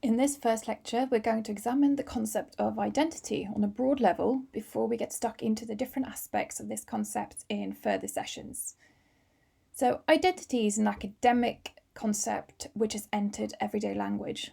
In this first lecture, we're going to examine the concept of identity on a broad level before we get stuck into the different aspects of this concept in further sessions. So, identity is an academic concept which has entered everyday language.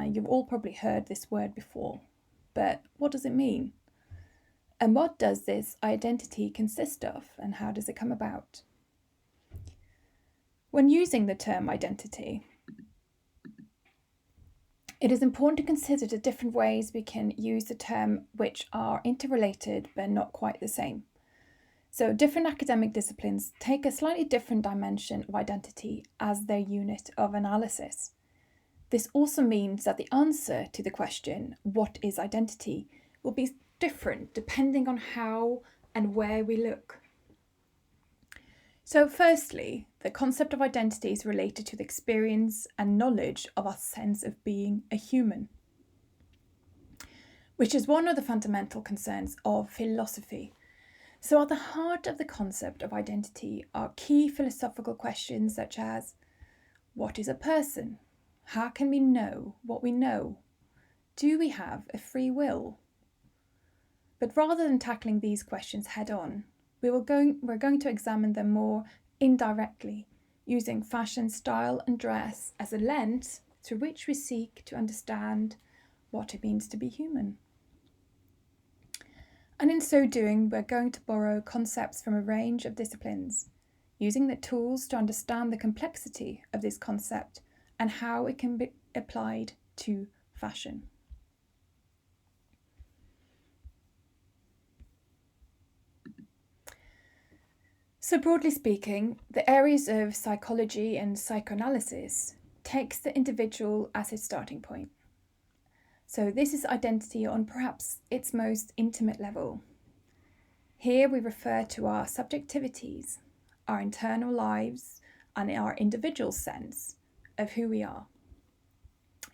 You've all probably heard this word before, but what does it mean? And what does this identity consist of, and how does it come about? When using the term identity, it is important to consider the different ways we can use the term which are interrelated but not quite the same. So different academic disciplines take a slightly different dimension of identity as their unit of analysis. This also means that the answer to the question, what is identity, will be different depending on how and where we look. So firstly, the concept of identity is related to the experience and knowledge of our sense of being a human, which is one of the fundamental concerns of philosophy. So at the heart of the concept of identity are key philosophical questions such as, what is a person? How can we know what we know? Do we have a free will? But rather than tackling these questions head on, we're going to examine them more indirectly, using fashion, style and dress as a lens through which we seek to understand what it means to be human. And in so doing, we're going to borrow concepts from a range of disciplines, using the tools to understand the complexity of this concept and how it can be applied to fashion. So broadly speaking, the areas of psychology and psychoanalysis takes the individual as its starting point. So this is identity on perhaps its most intimate level. Here we refer to our subjectivities, our internal lives, and our individual sense of who we are.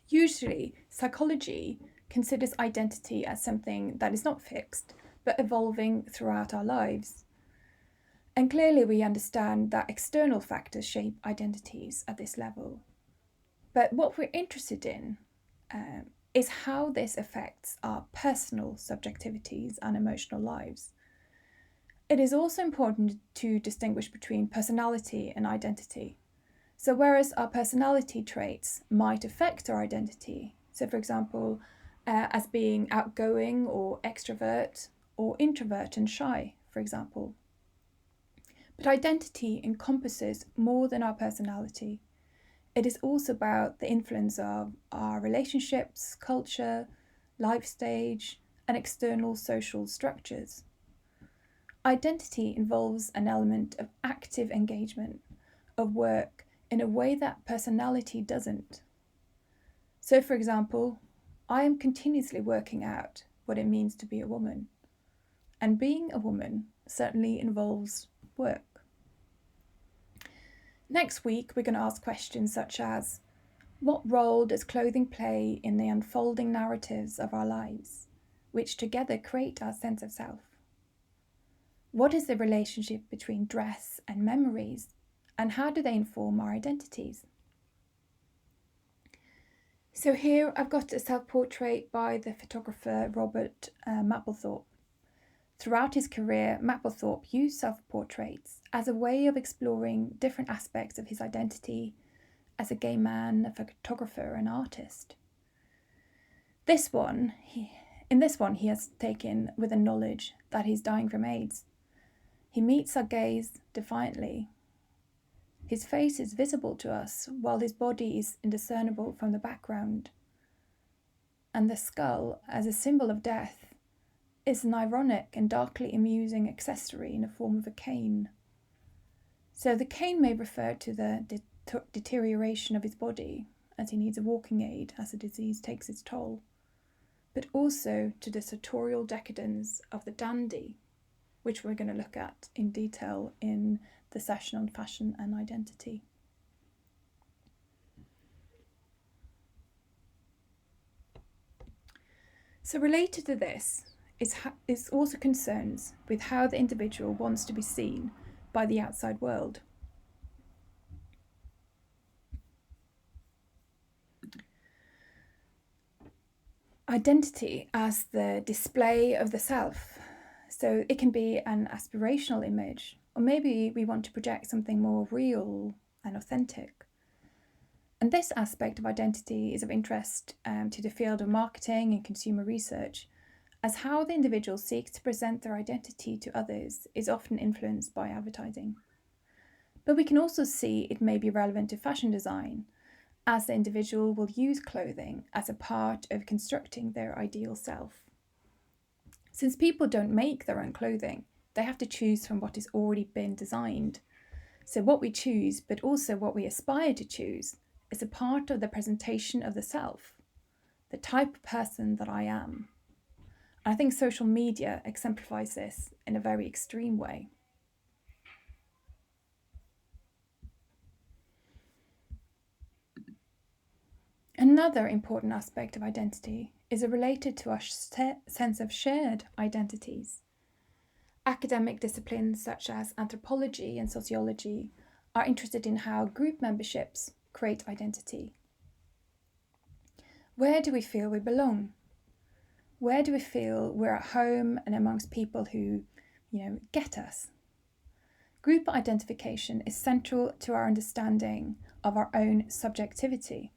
Usually, psychology considers identity as something that is not fixed, but evolving throughout our lives. And clearly we understand that external factors shape identities at this level. But what we're interested in is how this affects our personal subjectivities and emotional lives. It is also important to distinguish between personality and identity. So whereas our personality traits might affect our identity, so for example, as being outgoing or extrovert, or introvert and shy, for example. But identity encompasses more than our personality. It is also about the influence of our relationships, culture, life stage, and external social structures. Identity involves an element of active engagement, of work, in a way that personality doesn't. So, for example, I am continuously working out what it means to be a woman. And being a woman certainly involves work. Next week, we're going to ask questions such as, what role does clothing play in the unfolding narratives of our lives, which together create our sense of self? What is the relationship between dress and memories, and how do they inform our identities? So here I've got a self-portrait by the photographer Robert Mapplethorpe. Throughout his career, Mapplethorpe used self-portraits as a way of exploring different aspects of his identity as a gay man, a photographer, and artist. In this one, he has taken with the knowledge that he's dying from AIDS. He meets our gaze defiantly. His face is visible to us, while his body is indiscernible from the background. And the skull, as a symbol of death, is an ironic and darkly amusing accessory in the form of a cane. So the cane may refer to the deterioration of his body, as he needs a walking aid as the disease takes its toll, but also to the sartorial decadence of the dandy, which we're going to look at in detail in the session on fashion and identity. So related to this is also concerns with how the individual wants to be seen by the outside world. identity as the display of the self. So it can be an aspirational image, or maybe we want to project something more real and authentic. And this aspect of identity is of interest to the field of marketing and consumer research, as how the individual seeks to present their identity to others is often influenced by advertising. But we can also see it may be relevant to fashion design, as the individual will use clothing as a part of constructing their ideal self. Since people don't make their own clothing, they have to choose from what has already been designed. So what we choose, but also what we aspire to choose, is a part of the presentation of the self, the type of person that I am. And I think social media exemplifies this in a very extreme way. Another important aspect of identity is related to our sense of shared identities. Academic disciplines such as anthropology and sociology are interested in how group memberships create identity. Where do we feel we belong? Where do we feel we're at home and amongst people who, get us? Group identification is central to our understanding of our own subjectivity.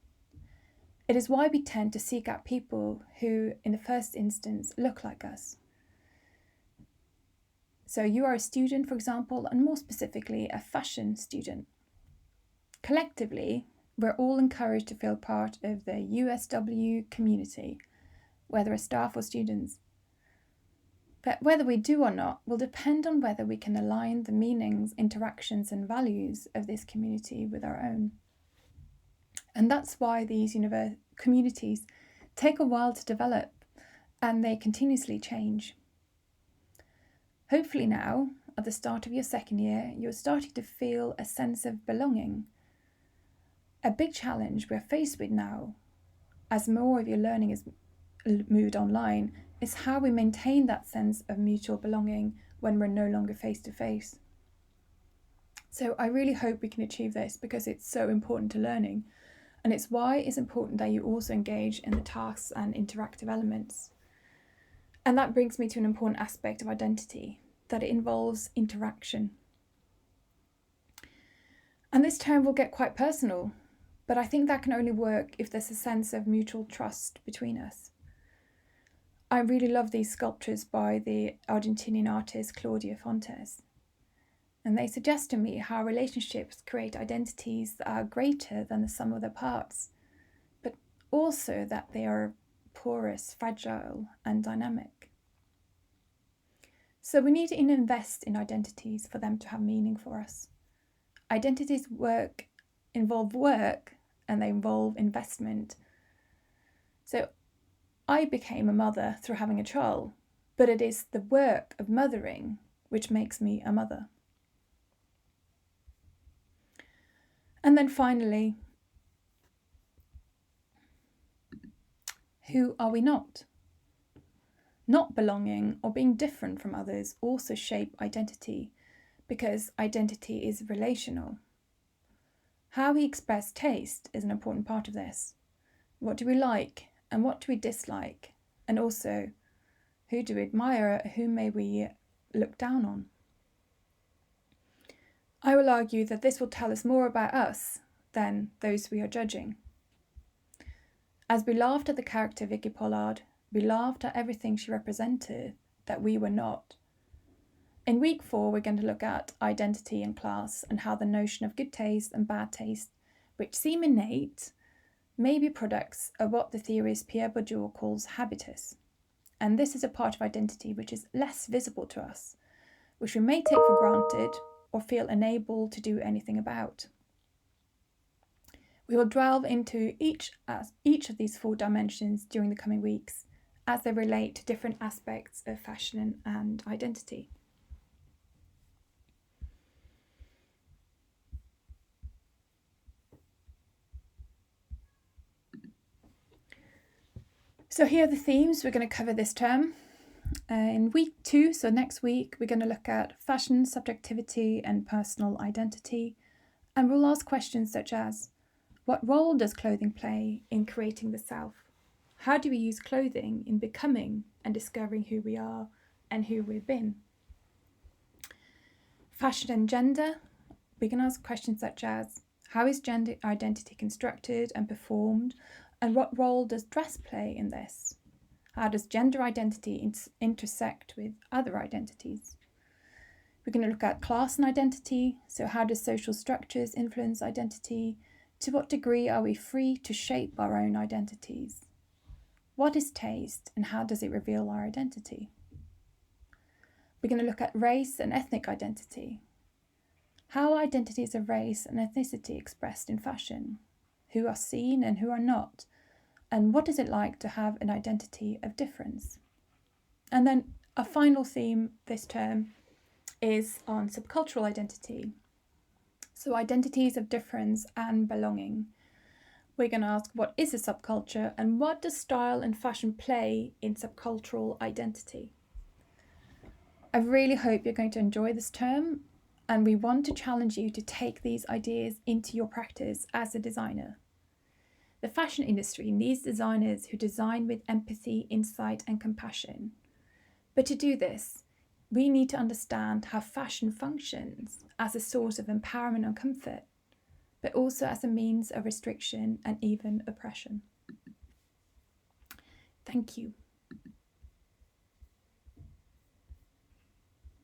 It is why we tend to seek out people who, in the first instance, look like us. So you are a student, for example, and more specifically, a fashion student. Collectively, we're all encouraged to feel part of the USW community, whether as staff or students. But whether we do or not will depend on whether we can align the meanings, interactions, and values of this community with our own. And that's why these communities take a while to develop, and they continuously change. Hopefully now, at the start of your second year, you're starting to feel a sense of belonging. A big challenge we're faced with now, as more of your learning is moved online, is how we maintain that sense of mutual belonging when we're no longer face-to-face. So I really hope we can achieve this because it's so important to learning. And it's why it's important that you also engage in the tasks and interactive elements. And that brings me to an important aspect of identity, that it involves interaction. And this term will get quite personal, but I think that can only work if there's a sense of mutual trust between us. I really love these sculptures by the Argentinian artist Claudia Fontes. And they suggest to me how relationships create identities that are greater than the sum of their parts, but also that they are porous, fragile, and dynamic. So we need to invest in identities for them to have meaning for us. Identities involve work, and they involve investment. So I became a mother through having a child, but it is the work of mothering which makes me a mother. And then finally, who are we not? Not belonging or being different from others also shape identity, because identity is relational. How we express taste is an important part of this. What do we like and what do we dislike? And also, who do we admire, who may we look down on? I will argue that this will tell us more about us than those we are judging. As we laughed at the character Vicky Pollard, we laughed at everything she represented that we were not. In week 4, we're going to look at identity and class and how the notion of good taste and bad taste, which seem innate, may be products of what the theorist Pierre Bourdieu calls habitus. And this is a part of identity which is less visible to us, which we may take for granted or feel unable to do anything about. We will delve into each of these 4 dimensions during the coming weeks as they relate to different aspects of fashion and identity. So here are the themes we're going to cover this term. In week 2, so next week, we're going to look at fashion, subjectivity, and personal identity. And we'll ask questions such as, what role does clothing play in creating the self? How do we use clothing in becoming and discovering who we are and who we've been? Fashion and gender. We can ask questions such as, how is gender identity constructed and performed, and what role does dress play in this? How does gender identity intersect with other identities? We're going to look at class and identity. So how do social structures influence identity? To what degree are we free to shape our own identities? What is taste and how does it reveal our identity? We're going to look at race and ethnic identity. How are identities of race and ethnicity expressed in fashion? Who are seen and who are not? And what is it like to have an identity of difference? And then a final theme this term is on subcultural identity. So identities of difference and belonging. We're going to ask, what is a subculture and what does style and fashion play in subcultural identity? I really hope you're going to enjoy this term, and we want to challenge you to take these ideas into your practice as a designer. The fashion industry needs designers who design with empathy, insight, and compassion. But to do this, we need to understand how fashion functions as a source of empowerment and comfort, but also as a means of restriction and even oppression. Thank you.